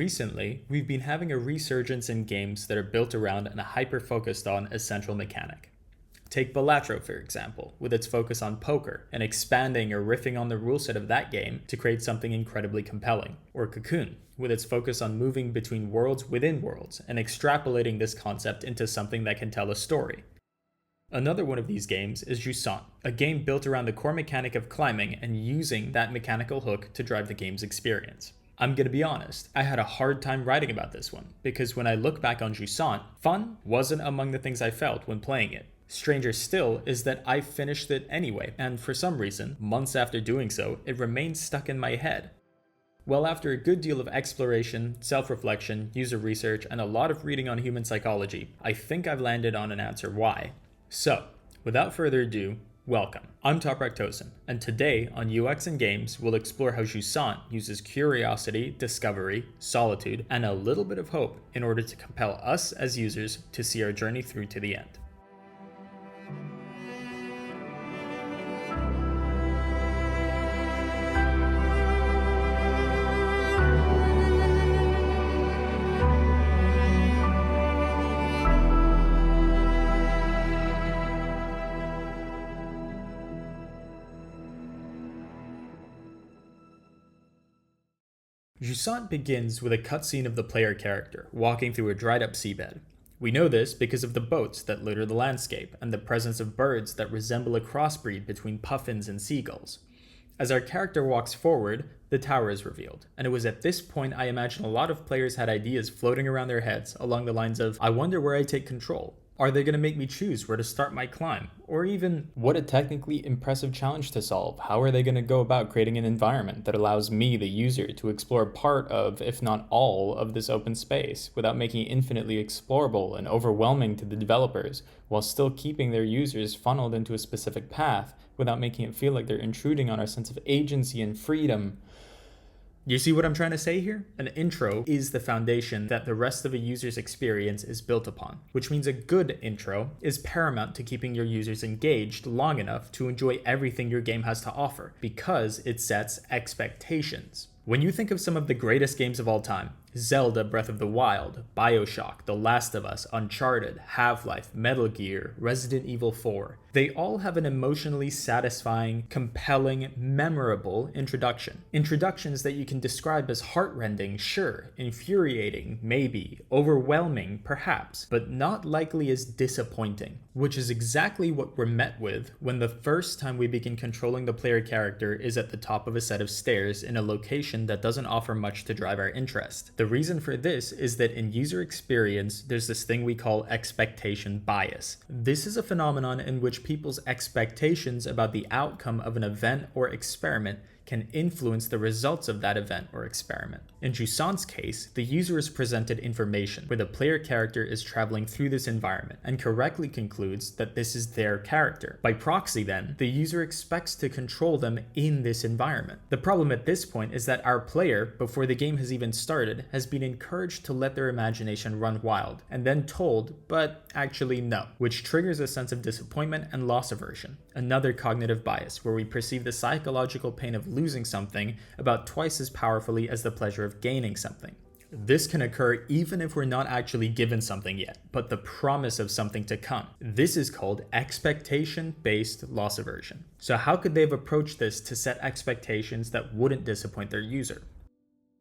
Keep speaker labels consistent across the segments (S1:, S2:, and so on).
S1: Recently, we've been having a resurgence in games that are built around and hyper-focused on a central mechanic. Take Balatro, for example, with its focus on poker and expanding or riffing on the rule set of that game to create something incredibly compelling. Or Cocoon, with its focus on moving between worlds within worlds and extrapolating this concept into something that can tell a story. Another one of these games is Jusant, a game built around the core mechanic of climbing and using that mechanical hook to drive the game's experience. I'm gonna be honest, I had a hard time writing about this one, because when I look back on Jusant, fun wasn't among the things I felt when playing it. Stranger still is that I finished it anyway, and for some reason, months after doing so, it remained stuck in my head. Well, after a good deal of exploration, self-reflection, user research, and a lot of reading on human psychology, I think I've landed on an answer why. So, without further ado, welcome. I'm Topractosin, and today on UX and Games, we'll explore how Jusant uses curiosity, discovery, solitude, and a little bit of hope in order to compel us as users to see our journey through to the end. Jusant begins with a cutscene of the player character walking through a dried up seabed. We know this because of the boats that litter the landscape and the presence of birds that resemble a crossbreed between puffins and seagulls. As our character walks forward, the tower is revealed, and it was at this point I imagine a lot of players had ideas floating around their heads along the lines of, I wonder where I take control. Are they going to make me choose where to start my climb? Or even, what a technically impressive challenge to solve. How are they going to go about creating an environment that allows me, the user, to explore part of, if not all, of this open space without making it infinitely explorable and overwhelming to the developers, while still keeping their users funneled into a specific path without making it feel like they're intruding on our sense of agency and freedom? You see what I'm trying to say here? An intro is the foundation that the rest of a user's experience is built upon, which means a good intro is paramount to keeping your users engaged long enough to enjoy everything your game has to offer, because it sets expectations. When you think of some of the greatest games of all time, Zelda Breath of the Wild, BioShock, The Last of Us, Uncharted, Half-Life, Metal Gear, Resident Evil 4, they all have an emotionally satisfying, compelling, memorable introduction. Introductions that you can describe as heartrending, sure, infuriating, maybe, overwhelming, perhaps, but not likely as disappointing, which is exactly what we're met with when the first time we begin controlling the player character is at the top of a set of stairs in a location that doesn't offer much to drive our interest. The reason for this is that in user experience, there's this thing we call expectation bias. This is a phenomenon in which people's expectations about the outcome of an event or experiment can influence the results of that event or experiment. In Jusant's case, the user is presented information where the player character is traveling through this environment and correctly concludes that this is their character. By proxy then, the user expects to control them in this environment. The problem at this point is that our player, before the game has even started, has been encouraged to let their imagination run wild, and then told, but actually no, which triggers a sense of disappointment and loss aversion. Another cognitive bias where we perceive the psychological pain of losing something about twice as powerfully as the pleasure of gaining something. This can occur even if we're not actually given something yet, but the promise of something to come. This is called expectation-based loss aversion. So how could they have approached this to set expectations that wouldn't disappoint their user?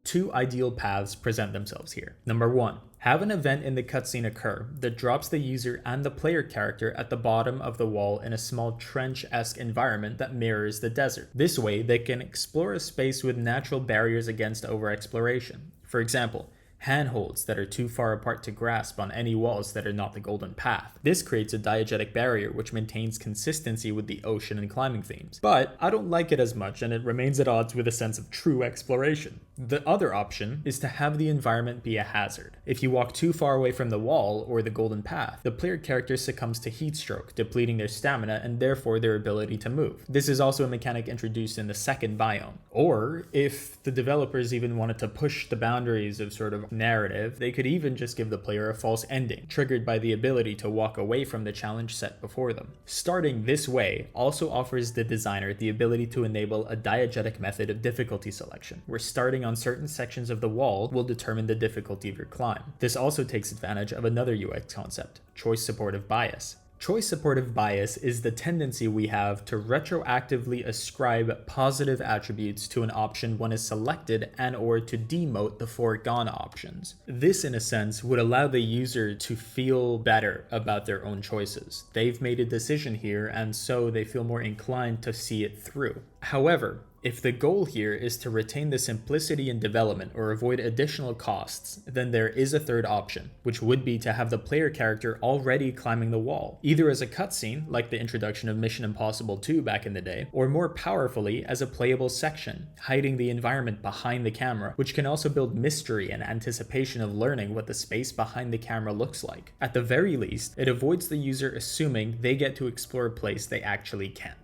S1: Two ideal paths present themselves here. Number one, have an event in the cutscene occur that drops the user and the player character at the bottom of the wall in a small trench-esque environment that mirrors the desert. This way, they can explore a space with natural barriers against overexploration. For example, handholds that are too far apart to grasp on any walls that are not the golden path. This creates a diegetic barrier which maintains consistency with the ocean and climbing themes. But I don't like it as much, and it remains at odds with a sense of true exploration. The other option is to have the environment be a hazard. If you walk too far away from the wall or the golden path, the player character succumbs to heat stroke, depleting their stamina and therefore their ability to move. This is also a mechanic introduced in the second biome. Or if the developers even wanted to push the boundaries of sort of narrative, they could even just give the player a false ending, triggered by the ability to walk away from the challenge set before them. Starting this way also offers the designer the ability to enable a diegetic method of difficulty selection, where starting on certain sections of the wall will determine the difficulty of your climb. This also takes advantage of another UX concept, choice supportive bias. Choice supportive bias is the tendency we have to retroactively ascribe positive attributes to an option when it's selected and/or to demote the foregone options. This, in a sense, would allow the user to feel better about their own choices. They've made a decision here, and so they feel more inclined to see it through. However, if the goal here is to retain the simplicity in development or avoid additional costs, then there is a third option, which would be to have the player character already climbing the wall, either as a cutscene, like the introduction of Mission Impossible 2 back in the day, or more powerfully as a playable section, hiding the environment behind the camera, which can also build mystery and anticipation of learning what the space behind the camera looks like. At the very least, it avoids the user assuming they get to explore a place they actually can't.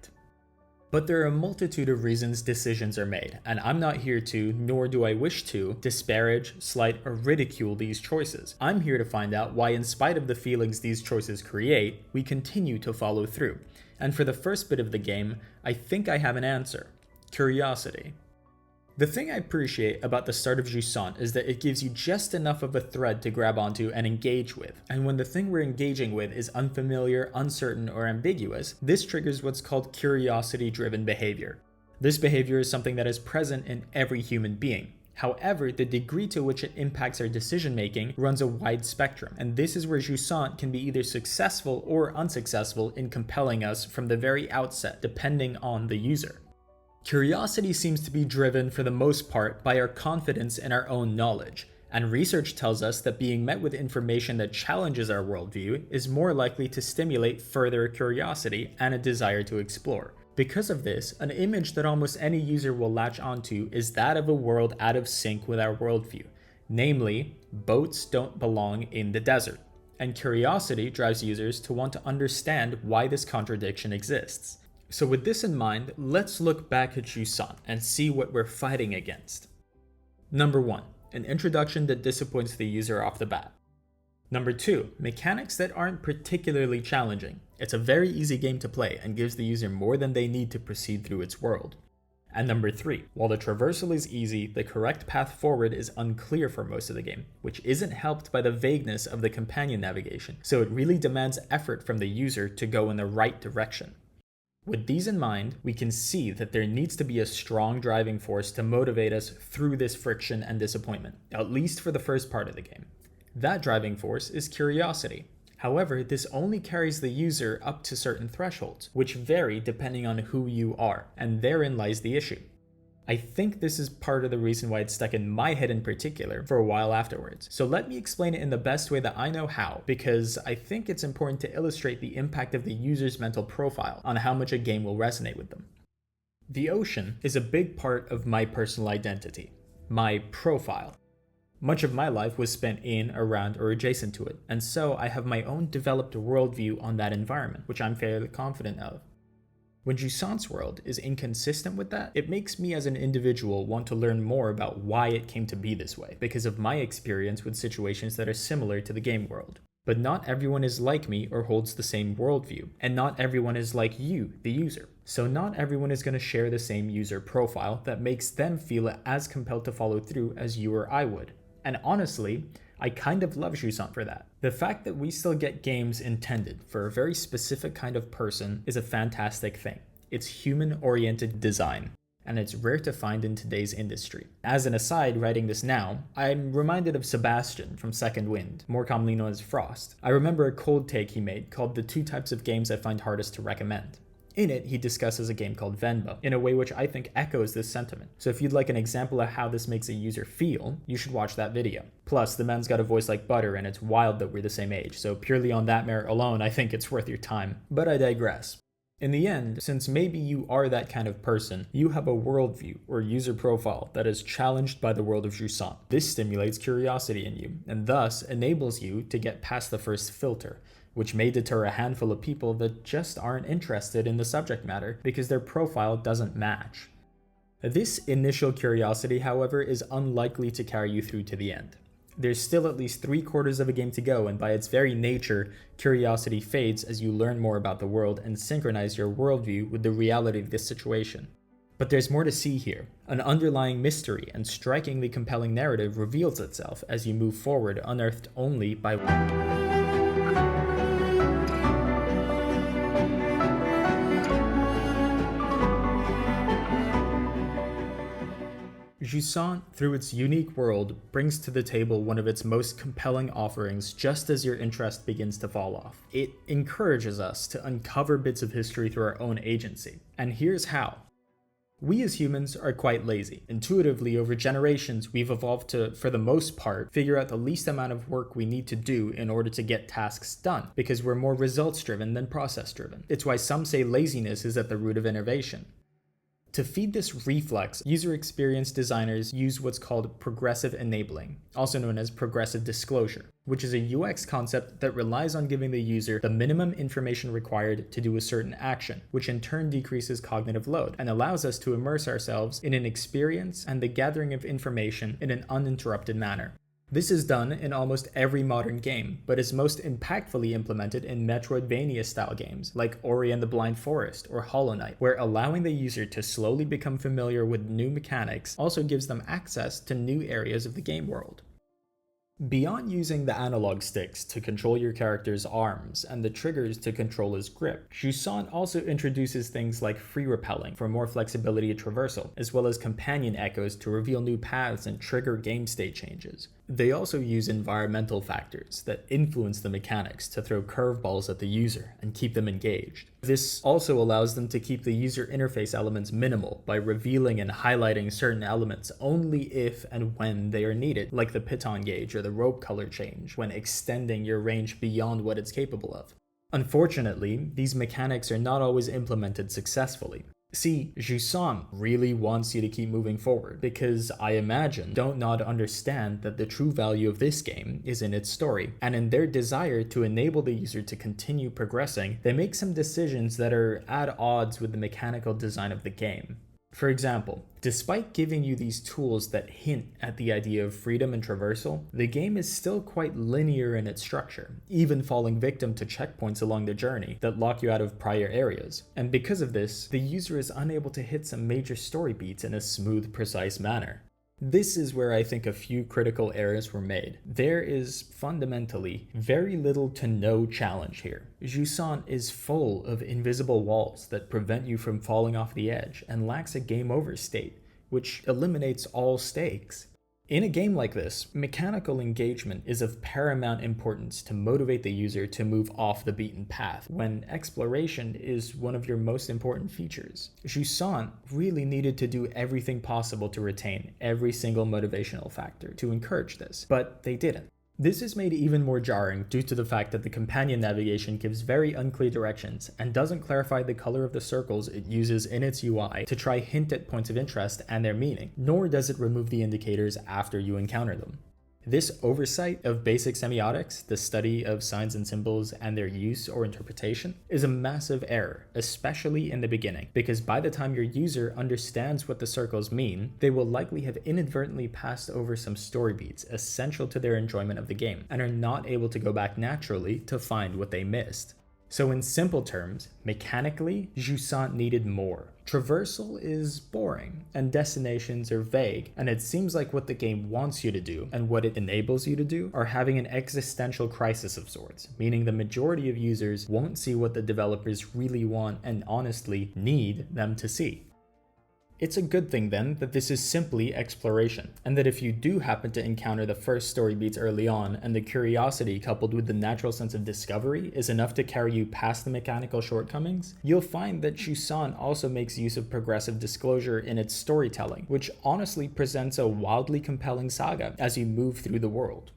S1: But there are a multitude of reasons decisions are made, and I'm not here to, nor do I wish to, disparage, slight, or ridicule these choices. I'm here to find out why, in spite of the feelings these choices create, we continue to follow through. And for the first bit of the game, I think I have an answer: curiosity. The thing I appreciate about the start of Jusant is that it gives you just enough of a thread to grab onto and engage with, and when the thing we're engaging with is unfamiliar, uncertain, or ambiguous, this triggers what's called curiosity-driven behavior. This behavior is something that is present in every human being. However, the degree to which it impacts our decision-making runs a wide spectrum, and this is where Jusant can be either successful or unsuccessful in compelling us from the very outset, depending on the user. Curiosity seems to be driven for the most part by our confidence in our own knowledge, and research tells us that being met with information that challenges our worldview is more likely to stimulate further curiosity and a desire to explore. Because of this, an image that almost any user will latch onto is that of a world out of sync with our worldview, namely, boats don't belong in the desert, and curiosity drives users to want to understand why this contradiction exists. So with this in mind, let's look back at Jusant and see what we're fighting against. Number 1, an introduction that disappoints the user off the bat. Number 2, mechanics that aren't particularly challenging. It's a very easy game to play and gives the user more than they need to proceed through its world. And number 3, while the traversal is easy, the correct path forward is unclear for most of the game, which isn't helped by the vagueness of the companion navigation, so it really demands effort from the user to go in the right direction. With these in mind, we can see that there needs to be a strong driving force to motivate us through this friction and disappointment, at least for the first part of the game. That driving force is curiosity. However, this only carries the user up to certain thresholds, which vary depending on who you are, and therein lies the issue. I think this is part of the reason why it stuck in my head in particular for a while afterwards. So let me explain it in the best way that I know how, because I think it's important to illustrate the impact of the user's mental profile on how much a game will resonate with them. The ocean is a big part of my personal identity, my profile. Much of my life was spent in, around, or adjacent to it, and so I have my own developed worldview on that environment, which I'm fairly confident of. When Jusant's world is inconsistent with that, it makes me as an individual want to learn more about why it came to be this way, because of my experience with situations that are similar to the game world. But not everyone is like me or holds the same worldview, and not everyone is like you, the user. So not everyone is going to share the same user profile that makes them feel as compelled to follow through as you or I would. And honestly, I kind of love Jusant for that. The fact that we still get games intended for a very specific kind of person is a fantastic thing. It's human-oriented design, and it's rare to find in today's industry. As an aside, writing this now, I'm reminded of Sebastian from Second Wind, more commonly known as Frost. I remember a cold take he made called The 2 Types of Games I Find Hardest to Recommend. In it, he discusses a game called Venba, in a way which I think echoes this sentiment. So if you'd like an example of how this makes a user feel, you should watch that video. Plus, the man's got a voice like butter, and it's wild that we're the same age, so purely on that merit alone, I think it's worth your time. But I digress. In the end, since maybe you are that kind of person, you have a worldview or user profile that is challenged by the world of Jusant. This stimulates curiosity in you, and thus enables you to get past the first filter, which may deter a handful of people that just aren't interested in the subject matter because their profile doesn't match. This initial curiosity, however, is unlikely to carry you through to the end. There's still at least 3/4 of a game to go, and by its very nature, curiosity fades as you learn more about the world and synchronize your worldview with the reality of this situation. But there's more to see here. An underlying mystery and strikingly compelling narrative reveals itself as you move forward, unearthed only by Jusant, through its unique world, brings to the table one of its most compelling offerings just as your interest begins to fall off. It encourages us to uncover bits of history through our own agency. And here's how. We as humans are quite lazy. Intuitively, over generations, we've evolved to, for the most part, figure out the least amount of work we need to do in order to get tasks done, because we're more results-driven than process-driven. It's why some say laziness is at the root of innovation. To feed this reflex, user experience designers use what's called progressive enabling, also known as progressive disclosure, which is a UX concept that relies on giving the user the minimum information required to do a certain action, which in turn decreases cognitive load and allows us to immerse ourselves in an experience and the gathering of information in an uninterrupted manner. This is done in almost every modern game, but is most impactfully implemented in Metroidvania-style games like Ori and the Blind Forest or Hollow Knight, where allowing the user to slowly become familiar with new mechanics also gives them access to new areas of the game world. Beyond using the analog sticks to control your character's arms and the triggers to control his grip, Jusant also introduces things like free rappelling for more flexibility at traversal, as well as companion echoes to reveal new paths and trigger game state changes. They also use environmental factors that influence the mechanics to throw curveballs at the user and keep them engaged. This also allows them to keep the user interface elements minimal by revealing and highlighting certain elements only if and when they are needed, like the piton gauge or the rope color change, when extending your range beyond what it's capable of. Unfortunately, these mechanics are not always implemented successfully. See, Jusant really wants you to keep moving forward, because I imagine don't not understand that the true value of this game is in its story, and in their desire to enable the user to continue progressing, they make some decisions that are at odds with the mechanical design of the game. For example, despite giving you these tools that hint at the idea of freedom and traversal, the game is still quite linear in its structure, even falling victim to checkpoints along the journey that lock you out of prior areas. And because of this, the user is unable to hit some major story beats in a smooth, precise manner. This is where I think a few critical errors were made. There is fundamentally very little to no challenge here. Jusant is full of invisible walls that prevent you from falling off the edge and lacks a game over state, which eliminates all stakes. In a game like this, mechanical engagement is of paramount importance to motivate the user to move off the beaten path, when exploration is one of your most important features. Jusant really needed to do everything possible to retain every single motivational factor to encourage this, but they didn't. This is made even more jarring due to the fact that the companion navigation gives very unclear directions and doesn't clarify the color of the circles it uses in its UI to try hint at points of interest and their meaning, nor does it remove the indicators after you encounter them. This oversight of basic semiotics, the study of signs and symbols and their use or interpretation, is a massive error, especially in the beginning, because by the time your user understands what the circles mean, they will likely have inadvertently passed over some story beats essential to their enjoyment of the game, and are not able to go back naturally to find what they missed. So in simple terms, mechanically, Jusant needed more. Traversal is boring, and destinations are vague, and it seems like what the game wants you to do, and what it enables you to do, are having an existential crisis of sorts, meaning the majority of users won't see what the developers really want and honestly need them to see. It's a good thing then that this is simply exploration, and that if you do happen to encounter the first story beats early on, and the curiosity coupled with the natural sense of discovery is enough to carry you past the mechanical shortcomings, you'll find that Jusant also makes use of progressive disclosure in its storytelling, which honestly presents a wildly compelling saga as you move through the world.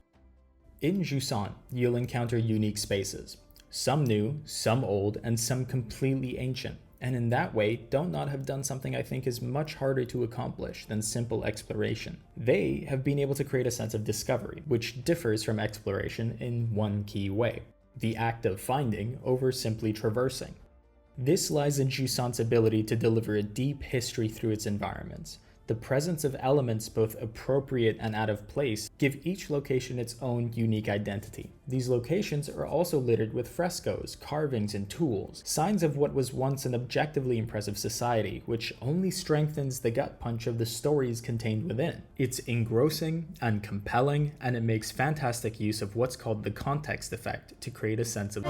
S1: In Jusant, you'll encounter unique spaces, some new, some old, and some completely ancient. And in that way, don't not have done something I think is much harder to accomplish than simple exploration. They have been able to create a sense of discovery, which differs from exploration in one key way: the act of finding over simply traversing. This lies in Jusant's ability to deliver a deep history through its environments, The presence of elements both appropriate and out of place give each location its own unique identity. These locations are also littered with frescoes, carvings, and tools, signs of what was once an objectively impressive society, which only strengthens the gut punch of the stories contained within. It's engrossing and compelling, and it makes fantastic use of what's called the context effect to create a sense of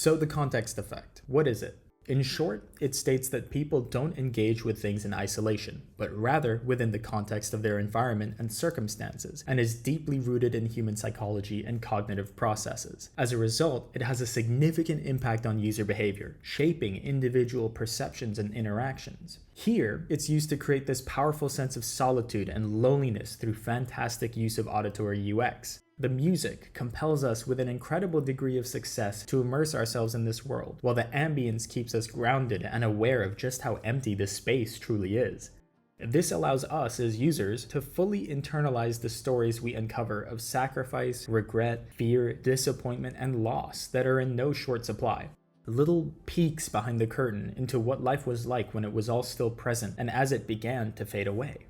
S1: So the context effect, what is it? In short, it states that people don't engage with things in isolation, but rather within the context of their environment and circumstances, and is deeply rooted in human psychology and cognitive processes. As a result, it has a significant impact on user behavior, shaping individual perceptions and interactions. Here, it's used to create this powerful sense of solitude and loneliness through fantastic use of auditory UX. The music compels us with an incredible degree of success to immerse ourselves in this world, while the ambience keeps us grounded and aware of just how empty this space truly is. This allows us as users to fully internalize the stories we uncover of sacrifice, regret, fear, disappointment, and loss that are in no short supply. Little peeks behind the curtain into what life was like when it was all still present and as it began to fade away.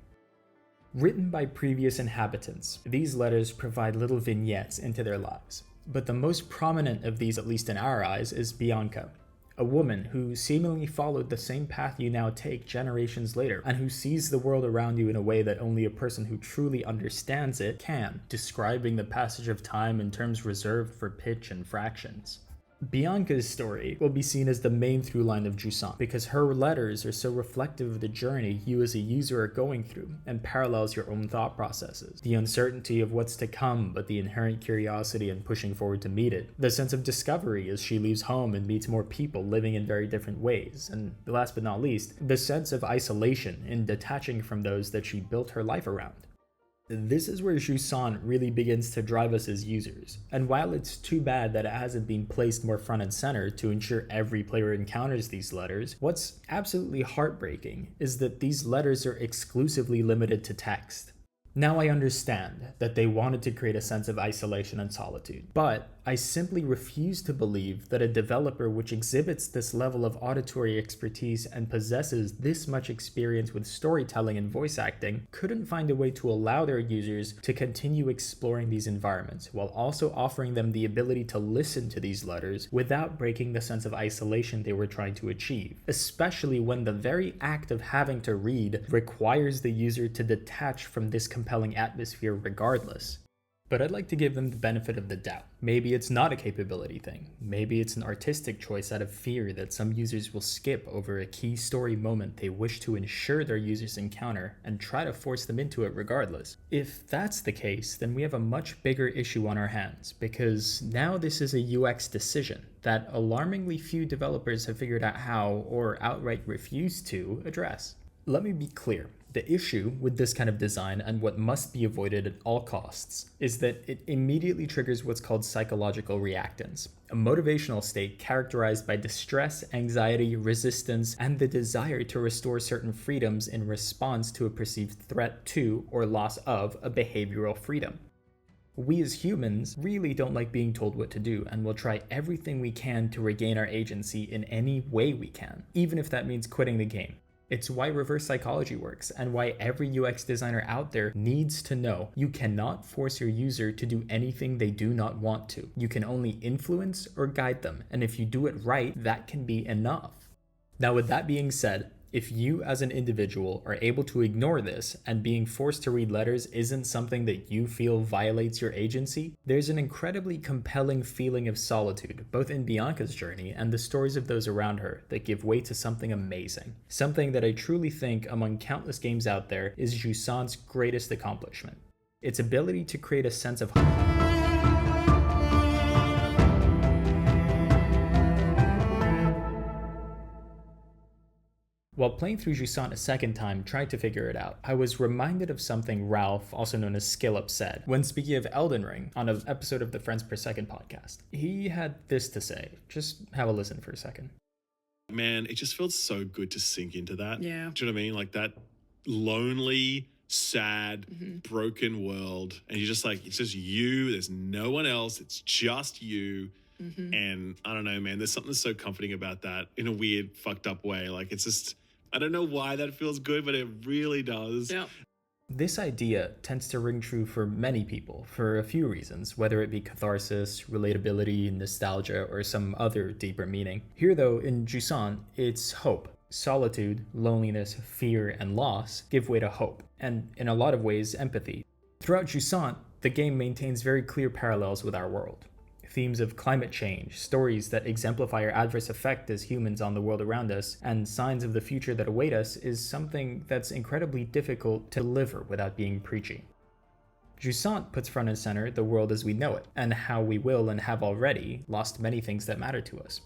S1: Written by previous inhabitants, these letters provide little vignettes into their lives. But the most prominent of these, at least in our eyes, is Bianca, a woman who seemingly followed the same path you now take generations later, and who sees the world around you in a way that only a person who truly understands it can, describing the passage of time in terms reserved for pitch and fractions. Bianca's story will be seen as the main through line of Jusant because her letters are so reflective of the journey you as a user are going through and parallels your own thought processes. The uncertainty of what's to come, but the inherent curiosity and pushing forward to meet it. The sense of discovery as she leaves home and meets more people living in very different ways. And last but not least, the sense of isolation in detaching from those that she built her life around. This is where Jusant really begins to drive us as users, and while it's too bad that it hasn't been placed more front and center to ensure every player encounters these letters, what's absolutely heartbreaking is that these letters are exclusively limited to text. Now I understand that they wanted to create a sense of isolation and solitude, but I simply refuse to believe that a developer which exhibits this level of auditory expertise and possesses this much experience with storytelling and voice acting couldn't find a way to allow their users to continue exploring these environments while also offering them the ability to listen to these letters without breaking the sense of isolation they were trying to achieve, especially when the very act of having to read requires the user to detach from this compelling atmosphere regardless. But I'd like to give them the benefit of the doubt. Maybe it's not a capability thing. Maybe it's an artistic choice out of fear that some users will skip over a key story moment they wish to ensure their users encounter and try to force them into it regardless. If that's the case, then we have a much bigger issue on our hands, because now this is a UX decision that alarmingly few developers have figured out how, or outright refuse to, address. Let me be clear. The issue with this kind of design and what must be avoided at all costs is that it immediately triggers what's called psychological reactance, a motivational state characterized by distress, anxiety, resistance, and the desire to restore certain freedoms in response to a perceived threat to or loss of a behavioral freedom. We as humans really don't like being told what to do and will try everything we can to regain our agency in any way we can, even if that means quitting the game. It's why reverse psychology works and why every UX designer out there needs to know you cannot force your user to do anything they do not want to. You can only influence or guide them, and if you do it right, that can be enough. Now, with that being said, if you as an individual are able to ignore this and being forced to read letters isn't something that you feel violates your agency, there's an incredibly compelling feeling of solitude, both in Bianca's journey and the stories of those around her, that give way to something amazing. Something that I truly think, among countless games out there, is Jusant's greatest accomplishment. Its ability to create a sense of While playing through Jusant a second time, trying to figure it out, I was reminded of something Ralph, also known as Skillup, said when speaking of Elden Ring on an episode of the Friends Per Second podcast. He had this to say. Just have a listen for a second.
S2: Man, it just feels so good to sink into that.
S3: Yeah.
S2: Do you know what I mean? Like that lonely, sad, broken world. And you're just like, it's just you. There's no one else. It's just you. And I don't know, man, there's something so comforting about that in a weird, fucked up way. Like, it's just, I don't know why that feels good, but it really does.
S3: Yeah.
S1: This idea tends to ring true for many people for a few reasons, whether it be catharsis, relatability, nostalgia, or some other deeper meaning. Here, though, in Jusant, it's hope. Solitude, loneliness, fear, and loss give way to hope, and in a lot of ways, empathy. Throughout Jusant, the game maintains very clear parallels with our world. Themes of climate change, stories that exemplify our adverse effect as humans on the world around us, and signs of the future that await us is something that's incredibly difficult to deliver without being preachy. Jusant puts front and center the world as we know it, and how we will and have already lost many things that matter to us.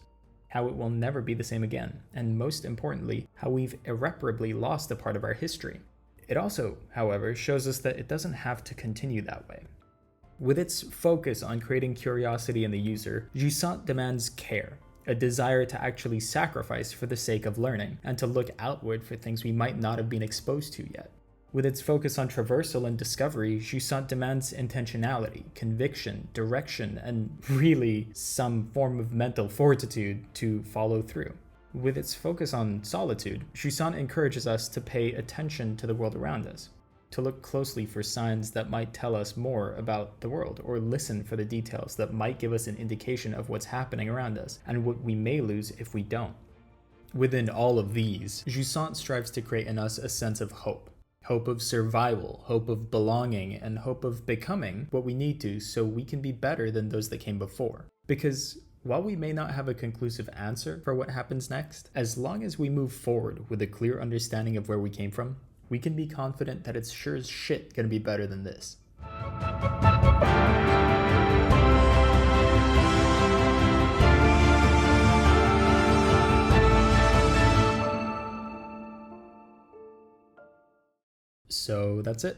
S1: How it will never be the same again, and most importantly, how we've irreparably lost a part of our history. It also, however, shows us that it doesn't have to continue that way. With its focus on creating curiosity in the user, Jusant demands care, a desire to actually sacrifice for the sake of learning, and to look outward for things we might not have been exposed to yet. With its focus on traversal and discovery, Jusant demands intentionality, conviction, direction, and really some form of mental fortitude to follow through. With its focus on solitude, Jusant encourages us to pay attention to the world around us, to look closely for signs that might tell us more about the world, or listen for the details that might give us an indication of what's happening around us, and what we may lose if we don't. Within all of these, Jusant strives to create in us a sense of hope. Hope of survival, hope of belonging, and hope of becoming what we need to so we can be better than those that came before. Because while we may not have a conclusive answer for what happens next, as long as we move forward with a clear understanding of where we came from, we can be confident that it's sure as shit gonna be better than this. So that's it.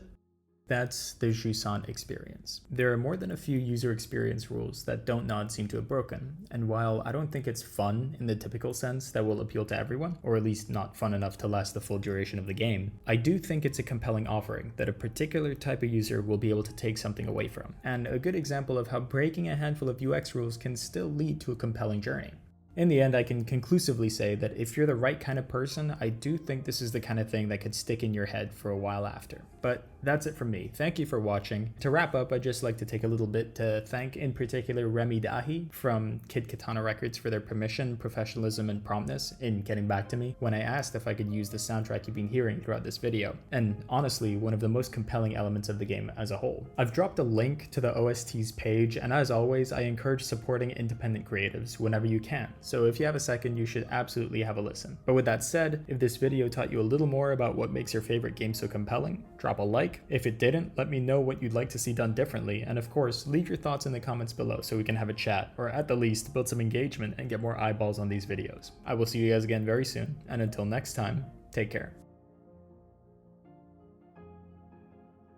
S1: That's the Jusant experience. There are more than a few user experience rules that don't nod seem to have broken, and while I don't think it's fun in the typical sense that will appeal to everyone, or at least not fun enough to last the full duration of the game, I do think it's a compelling offering that a particular type of user will be able to take something away from, and a good example of how breaking a handful of UX rules can still lead to a compelling journey. In the end, I can conclusively say that if you're the right kind of person, I do think this is the kind of thing that could stick in your head for a while after. But that's it from me. Thank you for watching. To wrap up, I'd just like to take a little bit to thank in particular Remy Dahi from Kid Katana Records for their permission, professionalism, and promptness in getting back to me when I asked if I could use the soundtrack you've been hearing throughout this video, and honestly, one of the most compelling elements of the game as a whole. I've dropped a link to the OST's page, and as always, I encourage supporting independent creatives whenever you can. So if you have a second, you should absolutely have a listen. But with that said, if this video taught you a little more about what makes your favorite game so compelling, drop a like. If it didn't, let me know what you'd like to see done differently, and of course, leave your thoughts in the comments below so we can have a chat, or at the least, build some engagement and get more eyeballs on these videos. I will see you guys again very soon, and until next time, take care.